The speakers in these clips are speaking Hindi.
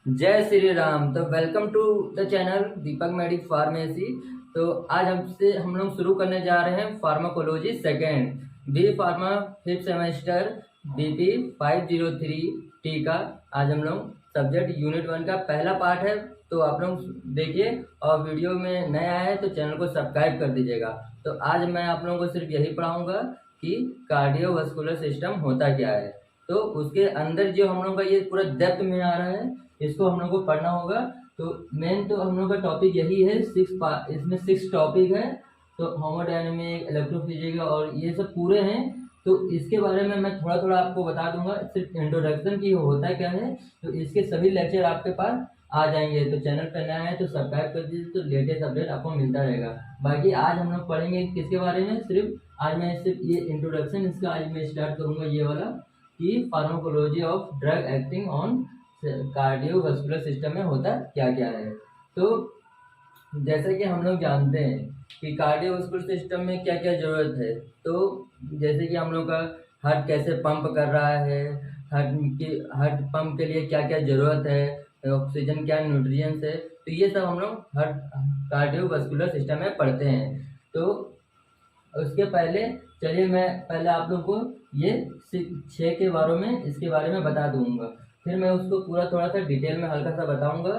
जय श्री राम। तो welcome to the channel Deepak medic pharmacy. तो आज हमसे हम लोग शुरू करने जा रहे हैं pharmacology second B pharma fifth semester BP 503 T का। आज हम लोग सब्जेक्ट यूनिट 1 का पहला पार्ट है। तो आप लोग देखिए, और वीडियो में नया है तो चैनल को सब्सक्राइब कर दीजिएगा। तो आज मैं आप लोगों को सिर्फ यही पढ़ाऊंगा कि कार्डियोवास्कुलर सिस्टम होता क्या है। तो उसके अंदर जो हम लोग का ये पूरा डेप्थ में आ रहा है, इसको हम लोग को पढ़ना होगा। तो मेन तो हम लोग का टॉपिक यही है, इसमें 6 टॉपिक है। तो होमोडायनेमिक, इलेक्ट्रोफिजिक्स और ये सब पूरे हैं। तो इसके बारे में मैं थोड़ा थोड़ा आपको बता दूंगा, सिर्फ इंट्रोडक्शन की होता क्या है। तो इसके सभी लेक्चर आपके पास आ जाएंगे। तो चैनल पर नया है तो सब्सक्राइब कर दीजिए, तो लेटेस्ट अपडेट आपको मिलता रहेगा। बाकी आज हम लोग पढ़ेंगे किसके बारे में, आज मैं सिर्फ ये इंट्रोडक्शन इसका आज मैं स्टार्ट करूंगा, ये वाला कि pharmacology of drug acting on cardiovascular system में होता क्या क्या है। तो जैसे कि हम लोग जानते हैं कि कार्डियोवास्कुलर सिस्टम में क्या क्या जरूरत है। तो जैसे कि हम लोग का हार्ट कैसे पंप कर रहा है, हार्ट पंप के लिए क्या क्या जरूरत है, ऑक्सीजन क्या न्यूट्रिएंट्स है, तो ये सब हम लोग हार्ट कार्डियोवास्कुलर सिस्टम में पढ़ते हैं। तो उसके पहले चलिए मैं पहले आप लोग को ये 6 के बारे में, इसके बारे में बता दूंगा। फिर मैं उसको पूरा थोड़ा सा डिटेल में हल्का सा बताऊंगा,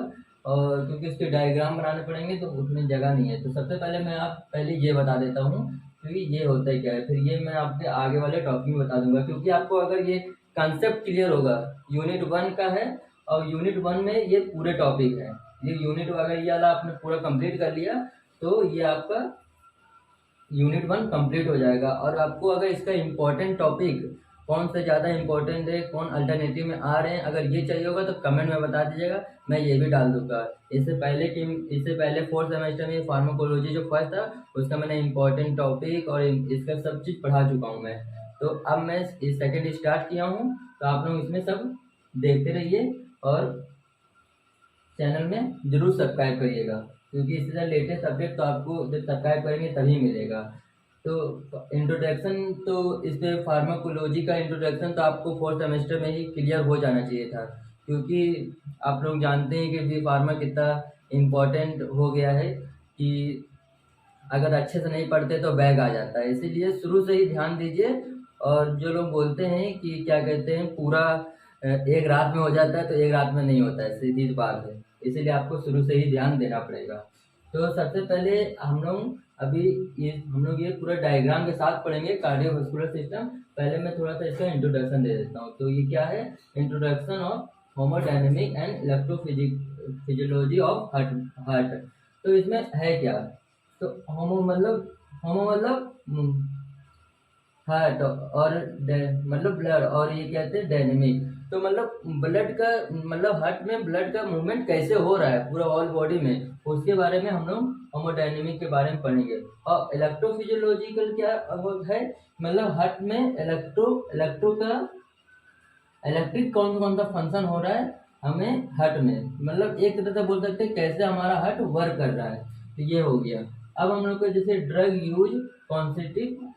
और क्योंकि उसके डायग्राम बनाने पड़ेंगे तो उसमें जगह नहीं है। तो सबसे पहले मैं आप पहले ये बता देता हूँ क्योंकि ये होता है क्या है, फिर ये मैं आपके आगे वाले टॉपिक में बता दूंगा। क्योंकि आपको अगर ये कंसेप्ट क्लियर होगा, यूनिट 1 का है और यूनिट 1 में ये पूरे टॉपिक है। ये यूनिट अगर ये वाला आपने पूरा कंप्लीट कर लिया तो ये आपका यूनिट 1 कंप्लीट हो जाएगा। और आपको अगर इसका इम्पोर्टेंट टॉपिक कौन सा ज़्यादा इम्पोर्टेंट है, कौन अल्टरनेटिव में आ रहे हैं, अगर ये चाहिए होगा तो कमेंट में बता दीजिएगा, मैं ये भी डाल दूंगा। इससे पहले 4th सेमेस्टर में फार्माकोलॉजी जो फर्स्ट था उसका मैंने इम्पोर्टेंट टॉपिक और इसका सब चीज़ पढ़ा चुका हूँ मैं। तो अब मैं इस सेकेंड स्टार्ट किया हूँ, तो आप लोग इसमें सब देखते रहिए और चैनल में जरूर सब्सक्राइब करिएगा, क्योंकि इससे ज़्यादा लेटेस्ट अपडेट तो आपको जब सब्सक्राइब करेंगे तभी मिलेगा। तो इंट्रोडक्शन, तो इस पे फार्माकोलॉजी का इंट्रोडक्शन तो आपको 4th सेमेस्टर में ही क्लियर हो जाना चाहिए था, क्योंकि आप लोग जानते हैं कि बी फार्मा कितना इम्पोर्टेंट हो गया है कि अगर अच्छे से नहीं पढ़ते तो बैग आ जाता है। इसीलिए शुरू से ही ध्यान दीजिए। और जो लोग बोलते हैं कि क्या कहते हैं पूरा एक रात में हो जाता है, तो एक रात में नहीं होता है, सीधी बात है। इसीलिए आपको शुरू से ही ध्यान देना पड़ेगा। तो सबसे पहले हम लोग ये पूरा डायग्राम के साथ पढ़ेंगे कार्डियोवास्कुलर सिस्टम। पहले मैं थोड़ा सा इसका इंट्रोडक्शन दे देता हूँ। तो ये क्या है, introduction of haemodynamic and electrophysiology of heart. तो इसमें है क्या, तो होमो मतलब हार्ट, और मतलब ब्लड, और ये कहते हैं डायनेमिक। तो मतलब ब्लड का मतलब हार्ट में ब्लड का मूवमेंट कैसे हो रहा है पूरा ऑल बॉडी में, उसके बारे में हम लोग होमोडायनेमिक के बारे में पढ़ेंगे। और इलेक्ट्रोफिजियोलॉजिकल क्या है, मतलब हार्ट में इलेक्ट्रो का इलेक्ट्रिक कौन कौन सा फंक्शन हो रहा है हमें हार्ट में, मतलब एक तरह से बोल सकते हैं कैसे हमारा हार्ट वर्क कर रहा है। तो ये हो गया। अब हम लोग को जैसे drug use constitute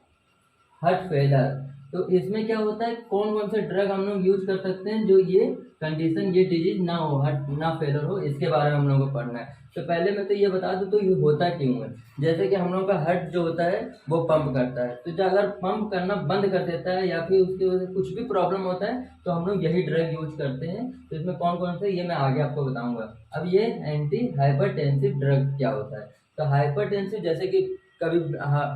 heart failure, तो इसमें क्या होता है, कौन कौन से ड्रग हम लोग यूज कर सकते हैं जो ये कंडीशन, ये डिजीज ना हो, हार्ट ना फेलर हो, इसके बारे में हम लोग को पढ़ना है। तो पहले मैं तो ये बता दूं तो ये होता क्यों है। जैसे कि हम लोग का हार्ट जो होता है वो पंप करता है, तो जो अगर पंप करना बंद कर देता है या फिर उसकी वजह से कुछ भी प्रॉब्लम होता है तो हम लोग यही ड्रग यूज करते हैं। तो इसमें कौन कौन से ये मैं आगे आपको बताऊंगा। अब ये एंटी हाइपरटेंसिव ड्रग क्या होता है। तो हाइपरटेंसिव जैसे कि कभी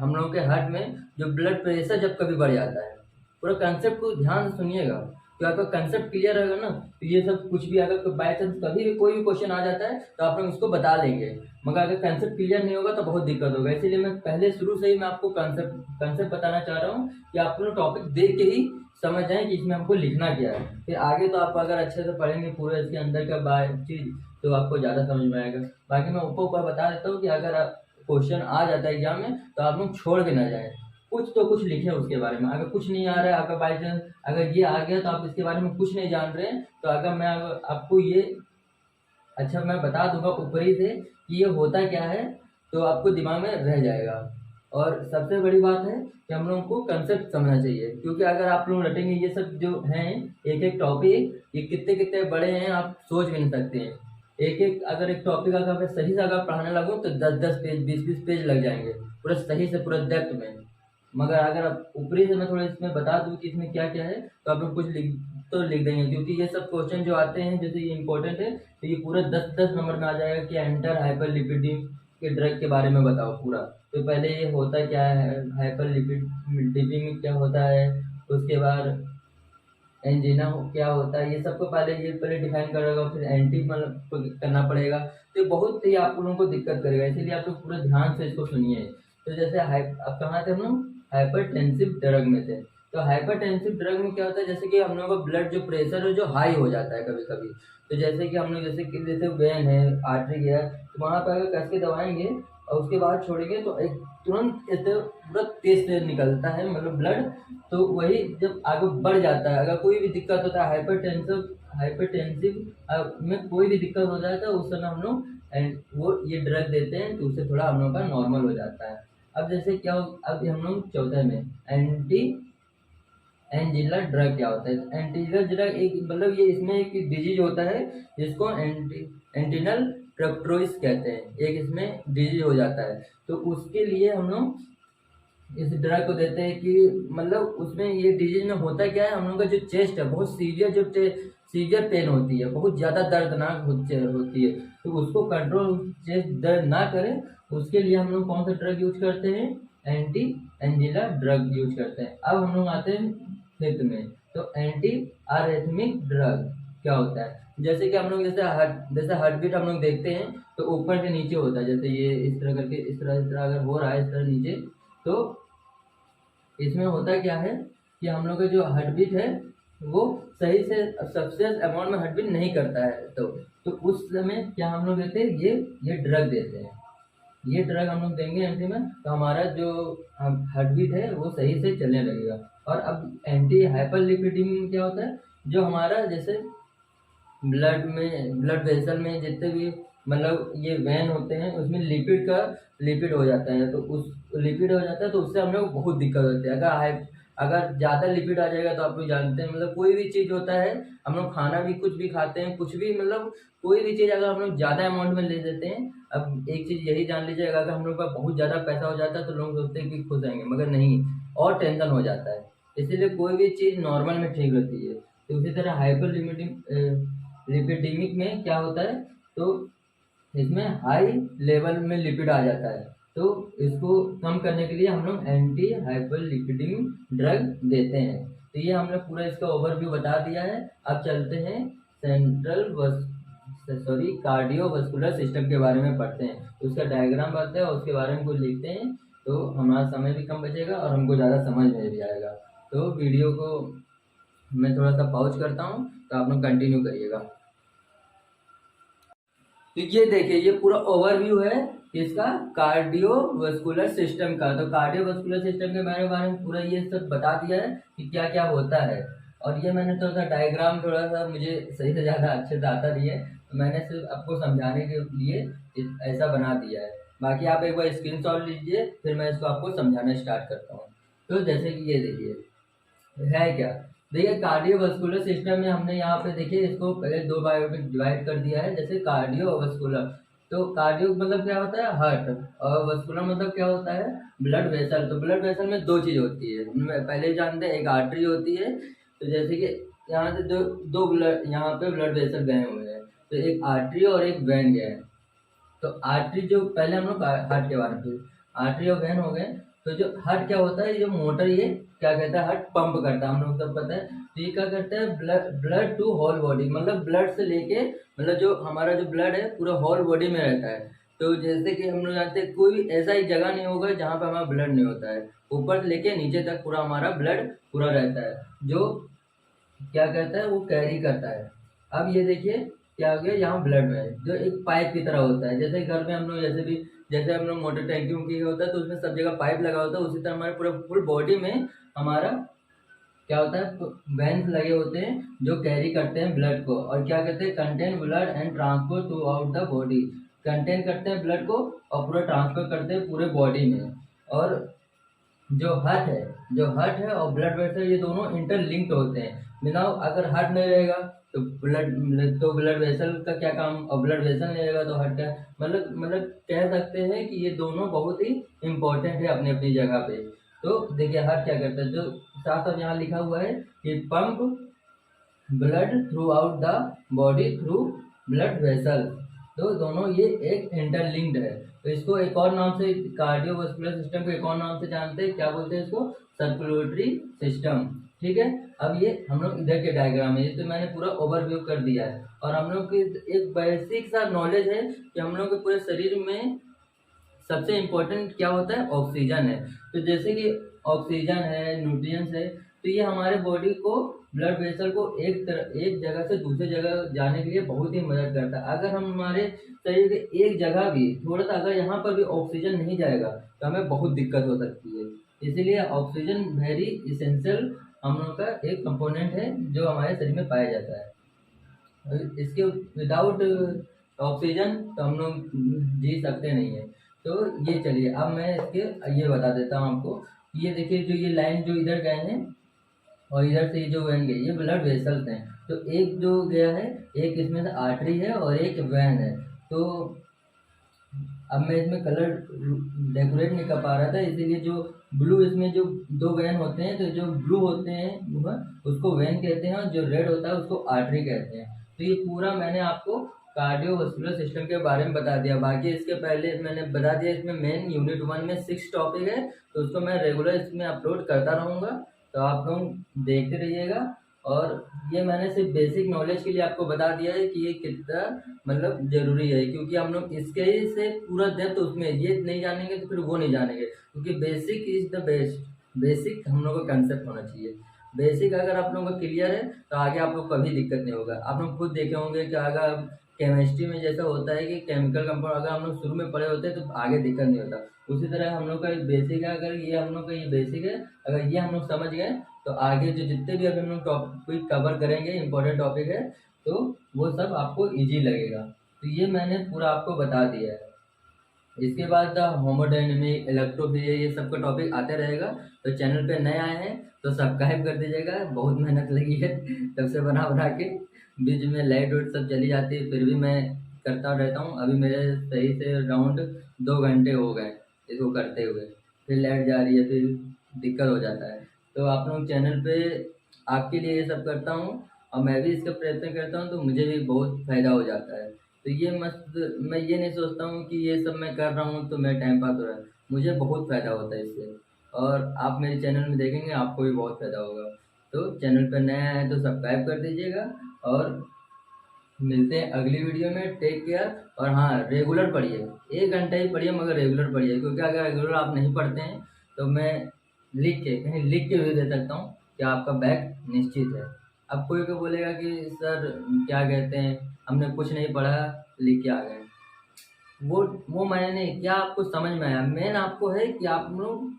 हम लोग के हार्ट में जो ब्लड प्रेशर जब कभी बढ़ जाता है, पूरा कंसेप्ट को ध्यान से सुनिएगा। तो आपका कंसेप्ट क्लियर रहेगा ना, तो ये सब कुछ भी अगर बाई चांस कभी भी कोई भी क्वेश्चन आ जाता है तो आप लोग उसको बता लेंगे। मगर अगर कंसेप्ट क्लियर नहीं होगा तो बहुत दिक्कत होगा। इसीलिए मैं पहले शुरू से ही मैं आपको कंसेप्ट बताना चाह रहा हूँ कि आप लोग टॉपिक देख के ही समझ जाए कि इसमें हमको लिखना क्या है। फिर आगे तो आप अगर अच्छे से पढ़ेंगे पूरे इसके अंदर का चीज, तो आपको ज़्यादा समझ में आएगा। बाकी मैं ऊपर ऊपर बता देता हूँ कि अगर क्वेश्चन आ जाता है एग्जाम में तो आप लोग छोड़ के ना जाए, कुछ तो कुछ लिखे उसके बारे में। अगर कुछ नहीं आ रहा है, अगर बाई चांस अगर ये आ गया तो आप इसके बारे में कुछ नहीं जान रहे हैं, तो अगर मैं आपको ये अच्छा मैं बता दूंगा ऊपरी से कि ये होता क्या है, तो आपको दिमाग में रह जाएगा। और सबसे बड़ी बात है कि हम लोगों को कंसेप्ट समझना चाहिए, क्योंकि अगर आप लोग रटेंगे ये सब जो हैं एक एक टॉपिक, ये कितने कितने बड़े हैं आप सोच भी नहीं सकते हैं। एक एक अगर एक टॉपिक अगर मैं सही से अगर पढ़ाने लगूँ तो 10-10 पेज 20-20 पेज लग जाएंगे पूरा सही से पूरा डेप्थ में। मगर अगर आप ऊपरी से मैं थोड़ा इसमें बता दूं कि इसमें क्या क्या है तो आप लोग कुछ लिख देंगे, क्योंकि ये सब क्वेश्चन जो आते हैं जैसे ये इंपॉर्टेंट है तो ये पूरा 10-10 नंबर में आ जाएगा कि एंटर हाइपरलिपिडियम के ड्रग के बारे में बताओ पूरा। तो पहले ये होता क्या है, हाइपरलिपिडियम क्या होता है, उसके बाद एंजीना क्या होता है, ये सबको पहले डिफाइन करेगा, फिर एंटी मतलब करना पड़ेगा। तो ये बहुत ही आप लोगों को दिक्कत करेगा, इसीलिए आप लोग पूरा ध्यान से इसको सुनिए। तो जैसे अब कहाँ थे हम लोग, हाइपरटेंसिव ड्रग में थे। तो हाइपरटेंसिव ड्रग में क्या होता है, जैसे कि हम लोगों का ब्लड जो प्रेशर है जो हाई हो जाता है कभी कभी। तो जैसे कि हम लोग जैसे वेन है, आर्टरी गया, तो वहाँ पर अगर कस के दबाएंगे और उसके बाद छोड़ेंगे तो एक तुरंत ऐसे पूरा तेज से निकलता है मतलब ब्लड। तो वही जब आगे बढ़ जाता है, अगर कोई भी दिक्कत होता है हाइपरटेंसिव में कोई भी दिक्कत हो जाता है उस समय हम लोग एंड वो ये ड्रग देते हैं, तो उससे थोड़ा हम लोग का नॉर्मल हो जाता है। अब जैसे क्या अब हम लोग चौथे में एंटी एंजिला ड्रग क्या होता है। एंटीला ड्रग एक मतलब ये इसमें एक डिजीज होता है जिसको एंटीनल ट्रप्टोइस कहते हैं, एक इसमें डिजीज हो जाता है। तो उसके लिए हम लोग इस ड्रग को देते हैं कि मतलब उसमें ये डिजीज में होता क्या है, हम लोग का जो चेस्ट है बहुत सीवियर पेन होती है, बहुत ज़्यादा दर्दनाक होती है। तो उसको कंट्रोल चेस्ट दर्द ना करें उसके लिए हम लोग कौन सा ड्रग यूज करते हैं, एंटी एंजिला ड्रग यूज करते हैं। अब हम लोग आते हैं फिफ्थ में, तो एंटी आर्थमिक ड्रग क्या होता है। जैसे कि हम लोग जैसे हार्ट बीट हम लोग देखते हैं तो ऊपर से नीचे होता है, जैसे ये इस तरह करके इस तरह अगर हो रहा है इस तरह नीचे, तो इसमें होता क्या है कि हम लोग का जो हार्ट बीट है वो सही से सब्सटेंस अमाउंट में हार्ट बीट नहीं करता है। तो उस समय क्या हम लोग देते हैं, ये ड्रग देते हैं। ये ड्रग हम लोग देंगे एंटी में तो हमारा जो हार्ट बीट है वो सही से चलने लगेगा। और अब एंटी हाइपरलिपिडीमिया क्या होता है, जो हमारा जैसे ब्लड वेसल में जितने भी मतलब ये वेन होते हैं उसमें लिपिड हो जाता है, तो उस लिपिड हो जाता है तो उससे हम लोग को बहुत दिक्कत होती है। अगर ज़्यादा लिपिड आ जाएगा तो आप लोग जानते हैं मतलब कोई भी चीज़ होता है, हम लोग खाना भी कुछ भी खाते हैं कुछ भी मतलब कोई भी चीज़ अगर हम लोग ज़्यादा अमाउंट में ले लेते हैं। अब एक चीज़ यही जान लीजिएगा, अगर हम लोग का बहुत ज़्यादा पैसा हो जाता है तो लोग सोचते हैं कि खुश रहेंगे, मगर नहीं, और टेंशन हो जाता है। इसीलिए कोई भी चीज़ नॉर्मल में ठीक रहती है। तो उसी तरह हाइपर लिपिडेमिक में क्या होता है, तो इसमें हाई लेवल में लिपिड आ जाता है, तो इसको कम करने के लिए हम लोग एंटी हाइपरलिपिडेमिक ड्रग देते हैं। तो ये हमने पूरा इसका ओवरव्यू बता दिया है। अब चलते हैं कार्डियोवास्कुलर सिस्टम के बारे में पढ़ते हैं, उसका डायग्राम बनाते हैं और उसके बारे में कुछ लिखते हैं, तो हमारा समय भी कम बचेगा और हमको ज़्यादा समझ में भी आएगा। तो वीडियो को मैं थोड़ा सा पॉज करता हूँ, तो आप लोग कंटिन्यू करिएगा। तो ये देखिए ये पूरा ओवरव्यू है इसका कार्डियोवास्कुलर सिस्टम का। तो कार्डियोवास्कुलर सिस्टम के बारे में पूरा ये सब बता दिया है कि क्या क्या होता है। और ये मैंने थोड़ा सा डायग्राम थोड़ा सा मुझे सही से ज़्यादा अच्छे से आता नहीं है, तो मैंने सिर्फ आपको समझाने के लिए ऐसा बना दिया है। बाकी आप एक बार स्क्रीनशॉट लीजिए, फिर मैं इसको आपको समझाना स्टार्ट करता हूँ। तो जैसे कि ये देखिए है क्या, देखिए कार्डियोवास्कुलर सिस्टम में हमने यहाँ पे देखिए इसको पहले दो भागों में डिवाइड कर दिया है। जैसे कार्डियोवास्कुलर, तो कार्डियो मतलब क्या होता है हार्ट, और वास्कुलर मतलब क्या होता है ब्लड वेसल। तो ब्लड वेसल में दो चीज़ होती है, उनमें पहले जानते हैं एक आर्टरी होती है। तो जैसे कि यहाँ से दो ब्लड यहाँ पे ब्लड वेसल गए हुए हैं, तो एक आर्टरी और एक वेन गए हैं। तो आर्टरी जो पहले हम लोग हार्ट के बारे में, आर्टरी और वेन हो गए। तो जो हार्ट क्या होता है, जो मोटर ये क्या कहता है हार्ट पंप करता है, हम लोग सब पता है। तो ये क्या करता है ब्लड टू होल बॉडी, मतलब ब्लड से लेके मतलब जो हमारा जो ब्लड है पूरा होल बॉडी में रहता है। तो जैसे कि हम लोग जानते हैं कोई भी ऐसा ही जगह नहीं होगा जहाँ पे हमारा ब्लड नहीं होता है, ऊपर से लेके नीचे तक पूरा हमारा ब्लड पूरा रहता है, जो क्या कहता है वो कैरी करता है। अब ये देखिए क्या हो गया, यहाँ ब्लड में जो एक पाइप की तरह होता है, जैसे घर में हम लोग जैसे हम लोग मोटर टैंकियों की होता है तो उसमें सब जगह पाइप लगा होता है, उसी तरह हमारे पूरे फुल बॉडी में हमारा क्या होता है वेन्स लगे होते हैं जो कैरी करते हैं ब्लड को, और क्या कहते हैं contain blood and transport through out the body, contain करते हैं ब्लड को और पूरा ट्रांसफर करते हैं पूरे बॉडी में। और जो हार्ट है और ब्लड वेसल ये दोनों इंटरलिंक्ड होते हैं। बिना अगर हार्ट नहीं रहेगा तो ब्लड वेसल का क्या काम, और ब्लड वेसल नहीं रहेगा तो हार्ट का, मतलब कह सकते हैं कि ये दोनों बहुत ही इम्पोर्टेंट है अपनी अपनी जगह पे। तो देखिए हार्ट क्या करता है, जो साफ साफ यहाँ लिखा हुआ है कि pump blood through out the body through blood vessel. तो दोनों ये एक इंटरलिंक्ड है। तो इसको एक और नाम से, कार्डियोवास्कुलर सिस्टम को एक और नाम से जानते हैं, क्या बोलते हैं इसको, सर्कुलेटरी सिस्टम। ठीक है, अब ये हम लोग इधर के डायग्राम है, ये तो मैंने पूरा ओवरव्यू कर दिया है। और हम लोग की एक बेसिक सा नॉलेज है कि हम लोग के पूरे शरीर में सबसे इम्पोर्टेंट क्या होता है, ऑक्सीजन है। तो जैसे कि ऑक्सीजन है, न्यूट्रिएंट्स है, तो ये हमारे बॉडी को, ब्लड वेसल को एक जगह से दूसरी जगह जाने के लिए बहुत ही मदद करता है। अगर हम हमारे शरीर के एक जगह भी थोड़ा सा, अगर यहाँ पर भी ऑक्सीजन नहीं जाएगा तो हमें बहुत दिक्कत हो सकती है। इसीलिए ऑक्सीजन वेरी इसेंशियल हम लोग का एक कंपोनेंट है जो हमारे शरीर में पाया जाता है। इसके विदाउट ऑक्सीजन तो हम लोग जी सकते नहीं है। तो ये चलिए अब मैं इसके ये बता देता हूँ आपको। ये देखिए जो ये लाइन जो इधर गए हैं और इधर से जो वेन गई, ये ब्लड वेसल्स हैं। तो एक जो गया है, एक इसमें से आर्टरी है और एक वेन है। तो अब मैं इसमें कलर डेकोरेट नहीं कर पा रहा था, इसीलिए जो ब्लू, इसमें जो दो वेन होते हैं, तो जो ब्लू होते हैं उसको वेन कहते हैं और जो रेड होता है उसको आर्टरी कहते हैं। तो ये पूरा मैंने आपको कार्डियोवास्कुलर सिस्टम के बारे में बता दिया। बाकी इसके पहले मैंने बता दिया, इसमें मेन यूनिट 1 में 6 टॉपिक है, तो उसको मैं रेगुलर इसमें अपलोड करता रहूँगा, तो आप लोग देखते रहिएगा। और ये मैंने सिर्फ बेसिक नॉलेज के लिए आपको बता दिया है कि ये कितना मतलब ज़रूरी है, क्योंकि हम लोग इसके से पूरा डेप्थ उसमें ये नहीं जानेंगे तो फिर वो नहीं जानेंगे, क्योंकि basic is the best. Basic हम लोग का कंसेप्ट होना चाहिए। बेसिक अगर आप लोगों का क्लियर है तो आगे आप लोग कभी दिक्कत नहीं होगा। आप लोग खुद देखे होंगे कि अगर केमिस्ट्री में जैसा होता है कि केमिकल कंपाउंड अगर हम लोग शुरू में पढ़े होते हैं तो आगे दिक्कत नहीं होता, उसी तरह हम लोग का बेसिक है। अगर ये हम लोग का ये बेसिक है, अगर ये हम लोग समझ गए तो आगे जो जितने भी अभी हम लोग टॉपिक कवर करेंगे, इंपॉर्टेंट टॉपिक है, तो वो सब आपको ईजी लगेगा। तो ये मैंने पूरा आपको बता दिया है। इसके बाद होमोडायनेमिक, इलेक्ट्रोफिजिक्स, ये सब का टॉपिक आते रहेगा। तो चैनल पे नए आए हैं तो सब्सक्राइब कर दीजिएगा। बहुत मेहनत लगी है तब से बना बना के, बीच में लाइट वाइट सब चली जाती है, फिर भी मैं करता रहता हूँ। अभी मेरे सही से राउंड 2 घंटे हो गए इसको करते हुए, फिर लाइट जा रही है, फिर दिक्कत हो जाता है। तो आप लोग चैनल पे आपके लिए ये सब करता हूँ और मैं भी इसका प्रयत्न करता हूँ, तो मुझे भी बहुत फ़ायदा हो जाता है। तो ये मस्त, मैं ये नहीं सोचता हूँ कि ये सब मैं कर रहा हूँ तो मेरा टाइम पास हो रहा है, मुझे बहुत फ़ायदा होता है इससे। और आप मेरे चैनल में देखेंगे आपको भी बहुत फ़ायदा होगा। तो चैनल पर नया है तो सब्सक्राइब कर दीजिएगा और मिलते हैं अगली वीडियो में। Take care. और हाँ, रेगुलर पढ़िए, 1 घंटा ही पढ़िए मगर रेगुलर पढ़िए, क्योंकि अगर रेगुलर आप नहीं पढ़ते हैं तो मैं कहीं लिख के भी दे सकता हूँ कि आपका बैग निश्चित है। अब कोई को बोलेगा कि सर क्या कहते हैं, हमने कुछ नहीं पढ़ा, लिख के आ गए। वो मैंने नहीं, क्या आपको समझ में आया, मेन आपको है कि आप लोग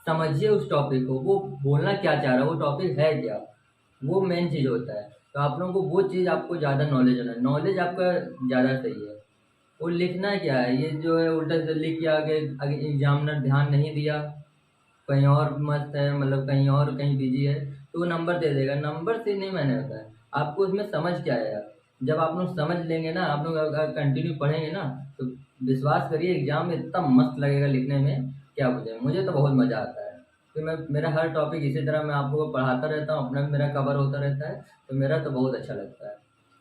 समझिए उस टॉपिक को, वो बोलना क्या चाह रहा है, वो टॉपिक है क्या, वो मेन चीज़ होता है। तो आप लोगों को वो चीज़, आपको ज़्यादा नॉलेज होना है, नॉलेज आपका ज़्यादा सही है। वो लिखना क्या है, ये जो है उल्टा से लिख के आगे एग्जामिनर ध्यान नहीं दिया, कहीं और मस्त है, मतलब कहीं और कहीं बिजी है, तो वो नंबर दे देगा। नंबर से नहीं मैंने होता है, आपको उसमें समझ क्या आएगा। जब आप लोग समझ लेंगे ना, आप लोग अगर कंटिन्यू पढ़ेंगे ना, तो विश्वास करिए एग्जाम में इतना मस्त लगेगा लिखने में, क्या मुझे तो बहुत मज़ा आता है। तो मेरा हर टॉपिक इसी तरह मैं आप लोगों को पढ़ाता रहता हूँ, अपना भी मेरा कवर होता रहता है, तो मेरा तो बहुत अच्छा लगता है।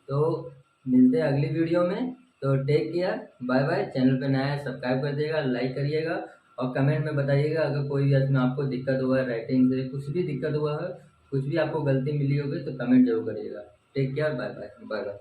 तो मिलते हैं अगली वीडियो में। तो take care, bye bye. Channel पे नया है सब्सक्राइब कर दिएगा, लाइक करिएगा और कमेंट में बताइएगा अगर कोई भी इसमें आपको दिक्कत हुआ है, राइटिंग से कुछ भी दिक्कत हुआ है, कुछ भी आपको गलती मिली होगी तो कमेंट जरूर करिएगा। Take care, bye bye, bye bye.